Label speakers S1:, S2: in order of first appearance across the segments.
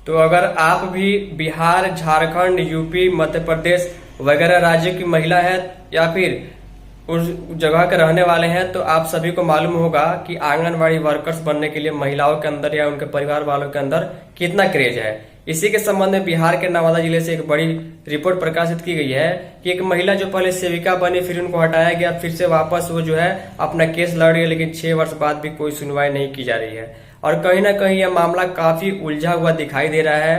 S1: तो अगर आप भी बिहार, झारखंड, यूपी, मध्य प्रदेश वगैरह राज्य की महिला है या फिर उस जगह के रहने वाले हैं, तो आप सभी को मालूम होगा कि आंगनवाड़ी वर्कर्स बनने के लिए महिलाओं के अंदर या उनके परिवार वालों के अंदर कितना क्रेज है। इसी के संबंध में बिहार के नवादा जिले से एक बड़ी रिपोर्ट प्रकाशित की गई है कि एक महिला जो पहले सेविका बनी, फिर उनको हटाया गया, फिर से वापस वो जो है अपना केस लड़ रही है, लेकिन 6 वर्ष बाद भी कोई सुनवाई नहीं की जा रही है। और कहीं ना कहीं यह मामला काफी उलझा हुआ दिखाई दे रहा है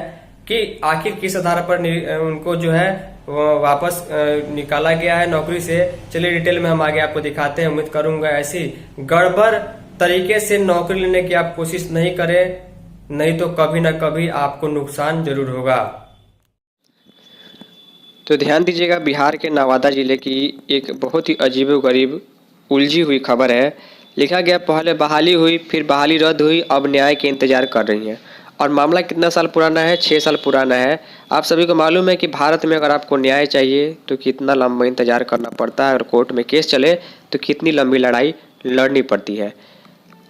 S1: कि आखिर किस आधार पर उनको जो है वापस निकाला गया है नौकरी से। चलिए डिटेल में हम आगे आपको दिखाते हैं। उम्मीद करूंगा ऐसी गड़बड़ तरीके से नौकरी लेने की आप कोशिश नहीं करें, नहीं तो कभी ना कभी आपको नुकसान जरूर होगा।
S2: तो ध्यान दीजिएगा, बिहार के नवादा जिले की एक बहुत ही अजीबोगरीब उलझी हुई खबर है। लिखा गया पहले बहाली हुई, फिर बहाली रद्द हुई, अब न्याय के इंतजार कर रही हैं। और मामला कितना साल पुराना है? 6 साल पुराना है। आप सभी को मालूम है कि भारत में अगर आपको न्याय चाहिए तो कितना लंबा इंतजार करना पड़ता है, और कोर्ट में केस चले तो कितनी लंबी लड़ाई लड़नी पड़ती है।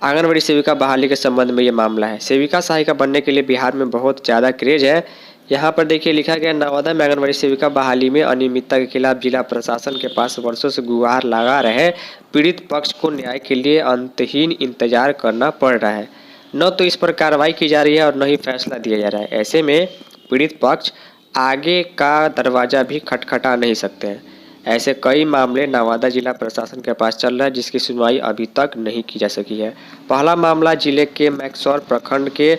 S2: आंगनबाड़ी सेविका बहाली के संबंध में ये मामला है। सेविका सहायिका बनने के लिए बिहार में बहुत ज़्यादा क्रेज है। यहाँ पर देखिए लिखा गया, नवादा में आंगनबाड़ी सेविका बहाली में अनियमितता के खिलाफ जिला प्रशासन के पास वर्षों से गुहार लगा रहे पीड़ित पक्ष को न्याय के लिए अंतहीन इंतजार करना पड़ रहा है। न तो इस पर कार्रवाई की जा रही है और न ही फैसला दिया जा रहा है। ऐसे में पीड़ित पक्ष आगे का दरवाज़ा भी खटखटा नहीं सकते हैं। ऐसे कई मामले नवादा जिला प्रशासन के पास चल रहा है, जिसकी सुनवाई अभी तक नहीं की जा सकी है। पहला मामला जिले के मैक्सौर प्रखंड के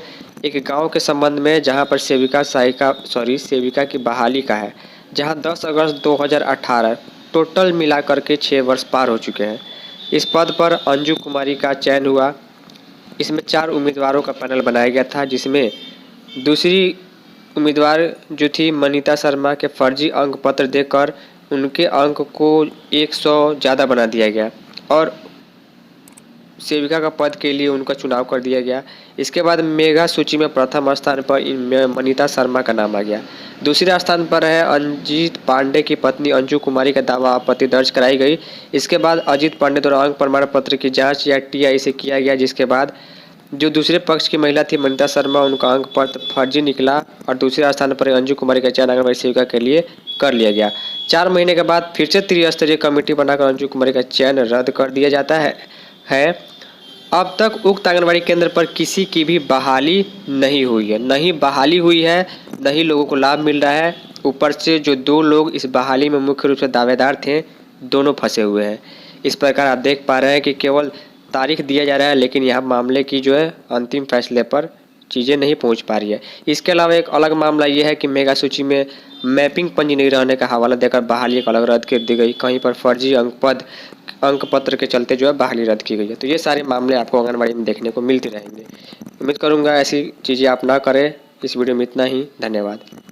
S2: एक गांव के संबंध में, जहां पर सेविका की बहाली का है, जहां 10 अगस्त 2018 टोटल मिलाकर के 6 वर्ष पार हो चुके हैं। इस पद पर अंजू कुमारी का चयन हुआ। इसमें 4 उम्मीदवारों का पैनल बनाया गया था, जिसमें दूसरी उम्मीदवार जो थी मनीता शर्मा के फर्जी अंक पत्र देकर उनके अंक को 100 ज़्यादा बना दिया गया और सेविका का पद के लिए उनका चुनाव कर दिया गया। इसके बाद मेगा सूची में प्रथम स्थान पर मनीता शर्मा का नाम आ गया। दूसरे स्थान पर है अजीत पांडे की पत्नी अंजू कुमारी का दावा आपत्ति दर्ज कराई गई। इसके बाद अजीत पांडे द्वारा अंक प्रमाण पत्र की जांच या टीआई से किया गया, जिसके बाद जो दूसरे पक्ष की महिला थी मनीता शर्मा, उनका अंक पत्र फर्जी निकला और दूसरे स्थान पर अंजू कुमारी का चयन आंगनबाड़ी सेविका के लिए कर लिया गया। 4 महीने के बाद फिर से त्रिस्तरीय कमेटी बनाकर अंजू कुमारी का चयन रद्द कर दिया जाता है। अब तक उक्त आंगनबाड़ी केंद्र पर किसी की भी बहाली नहीं हुई है, नहीं बहाली हुई है, नहीं लोगों को लाभ मिल रहा है। ऊपर से जो 2 लोग इस बहाली में मुख्य रूप से दावेदार थे, दोनों फंसे हुए हैं। इस प्रकार आप देख पा रहे हैं कि केवल तारीख दिया जा रहा है, लेकिन यहाँ मामले की जो है अंतिम फैसले पर चीज़ें नहीं पहुँच पा रही है। इसके अलावा एक अलग मामला ये है कि मेगा सूची में मैपिंग पंजी नहीं रहने का हवाला देकर बहाली एक अलग रद्द कर दी गई। कहीं पर फर्जी अंक पत्र के चलते जो है बहाली रद्द की गई है। तो ये सारे मामले आपको आंगनबाड़ी में देखने को मिलते रहेंगे। उम्मीद करूँगा ऐसी चीज़ें आप ना करें। इस वीडियो में इतना ही। धन्यवाद।